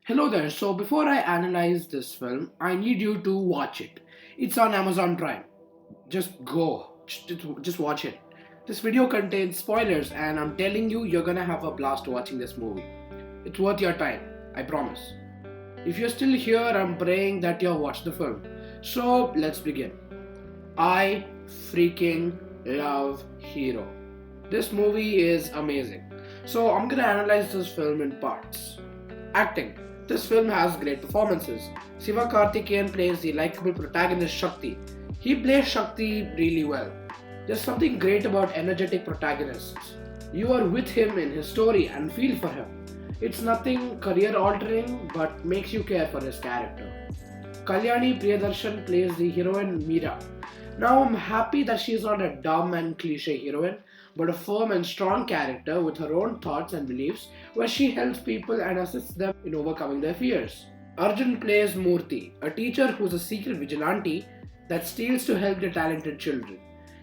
Hello there. So before I analyze this film, I need you to watch it. It's on Amazon Prime. Just go. Just watch it. This video contains spoilers and I'm telling you you're gonna have a blast watching this movie. It's worth your time. I promise. If you're still here, I'm praying that you'll watch the film. So let's begin. I freaking love Hero. This movie is amazing. So I'm gonna analyze this film in parts. Acting. This film has great performances. Siva Karthikeyan plays the likable protagonist Shakti. He plays Shakti really well. There's something great about energetic protagonists. You are with him in his story and feel for him. It's nothing career altering but makes you care for his character. Kalyani Priyadarshan plays the heroine Meera. Now I'm happy that she's not a dumb and cliche heroine, but a firm and strong character with her own thoughts and beliefs where she helps people and assists them in overcoming their fears. Arjun plays Murthy, a teacher who's a secret vigilante that steals to help the talented children.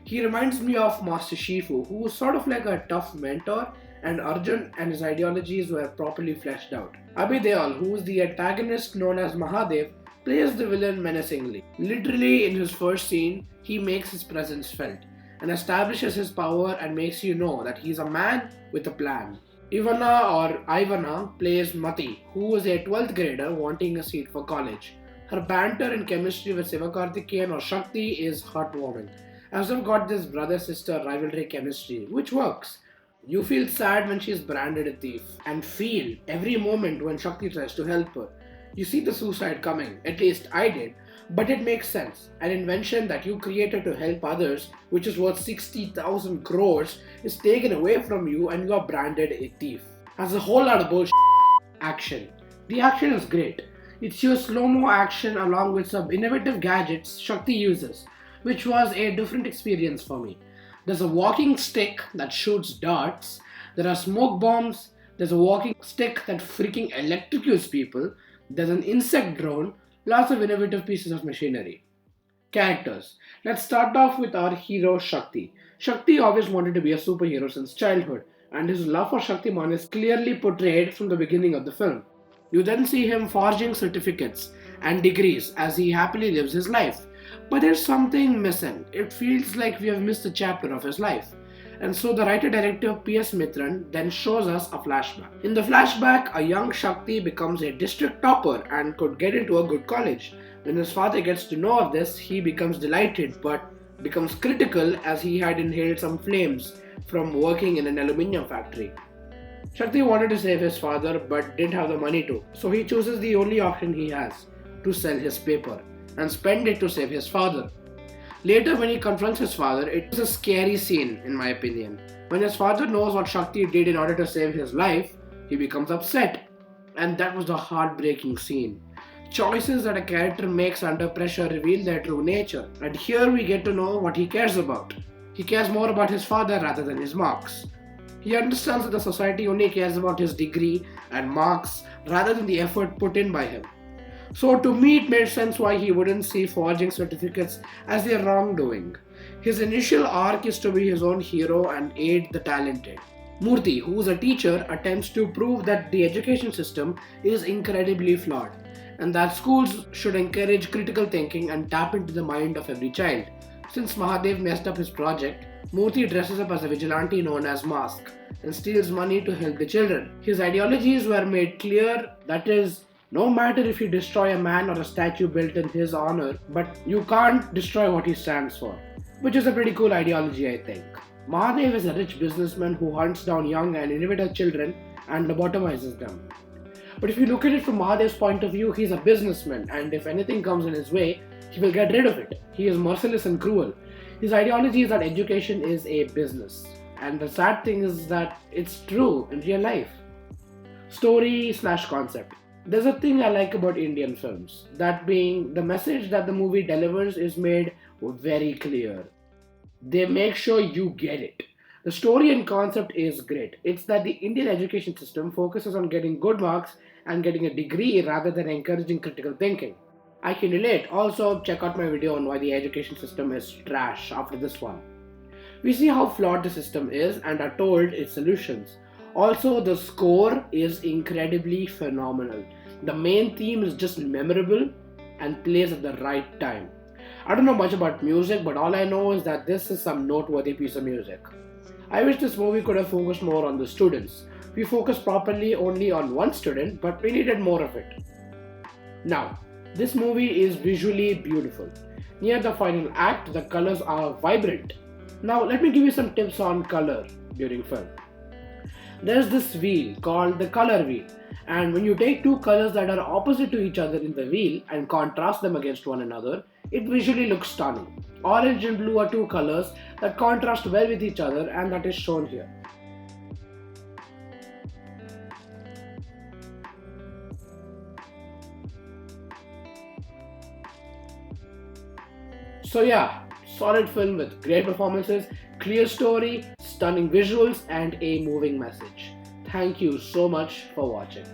He reminds me of Master Shifu, who was sort of like a tough mentor, and Arjun and his ideologies were properly fleshed out. Abhi Deol, who is the antagonist known as Mahadev, plays the villain menacingly. Literally, in his first scene, he makes his presence felt and establishes his power and makes you know that he's a man with a plan. Ivana plays Mati, who is a 12th grader wanting a seat for college. Her banter and chemistry with Sivakarthikeyan or Shakti is heartwarming, as they've got this brother-sister rivalry chemistry, which works. You feel sad when she's branded a thief, and feel every moment when Shakti tries to help her. You see the suicide coming, at least I did, but it makes sense. An invention that you created to help others, which is worth 60,000 crores, is taken away from you and you are branded a thief. Has a whole lot of bullshit. Action. The action is great. It's your slow-mo action along with some innovative gadgets Shakti uses, which was a different experience for me. There's a walking stick that shoots darts, there are smoke bombs, there's a walking stick that freaking electrocutes people, there's an insect drone, lots of innovative pieces of machinery. Characters. Let's start off with our hero Shakti. Shakti always wanted to be a superhero since childhood, and his love for Shaktiman is clearly portrayed from the beginning of the film. You then see him forging certificates and degrees as he happily lives his life. But there's something missing. It feels like we have missed a chapter of his life. And so the writer-director P.S. Mitran then shows us a flashback. In the flashback, a young Shakti becomes a district topper and could get into a good college. When his father gets to know of this, he becomes delighted but becomes critical as he had inhaled some flames from working in an aluminium factory. Shakti wanted to save his father but didn't have the money to, so he chooses the only option he has, to sell his paper and spend it to save his father. Later, when he confronts his father, it is a scary scene, in my opinion. When his father knows what Shakti did in order to save his life, he becomes upset. And that was the heartbreaking scene. Choices that a character makes under pressure reveal their true nature. And here we get to know what he cares about. He cares more about his father rather than his marks. He understands that the society only cares about his degree and marks rather than the effort put in by him. So to me it made sense why he wouldn't see forging certificates as their wrongdoing. His initial arc is to be his own hero and aid the talented. Murthy, who is a teacher, attempts to prove that the education system is incredibly flawed and that schools should encourage critical thinking and tap into the mind of every child. Since Mahadev messed up his project, Murthy dresses up as a vigilante known as Mask and steals money to help the children. His ideologies were made clear, that is, no matter if you destroy a man or a statue built in his honor, but you can't destroy what he stands for. Which is a pretty cool ideology, I think. Mahadev is a rich businessman who hunts down young and innovative children and lobotomizes them. But if you look at it from Mahadev's point of view, he's a businessman, and if anything comes in his way, he will get rid of it. He is merciless and cruel. His ideology is that education is a business. And the sad thing is that it's true in real life. Story/concept. There's a thing I like about Indian films, that being the message that the movie delivers is made very clear. They make sure you get it. The story and concept is great. It's that the Indian education system focuses on getting good marks and getting a degree rather than encouraging critical thinking. I can relate. Also, check out my video on why the education system is trash after this one. We see how flawed the system is and are told its solutions. Also, the score is incredibly phenomenal. The main theme is just memorable and plays at the right time. I don't know much about music, but all I know is that this is some noteworthy piece of music. I wish this movie could have focused more on the students. We focused properly only on one student, but we needed more of it. Now, this movie is visually beautiful. Near the final act, the colors are vibrant. Now, let me give you some tips on color during film. There's this wheel called the color wheel, and when you take two colors that are opposite to each other in the wheel and contrast them against one another, it visually looks stunning. Orange and blue are two colors that contrast well with each other, and that is shown here. So yeah, solid film with great performances, clear story, stunning visuals, and a moving message. Thank you so much for watching.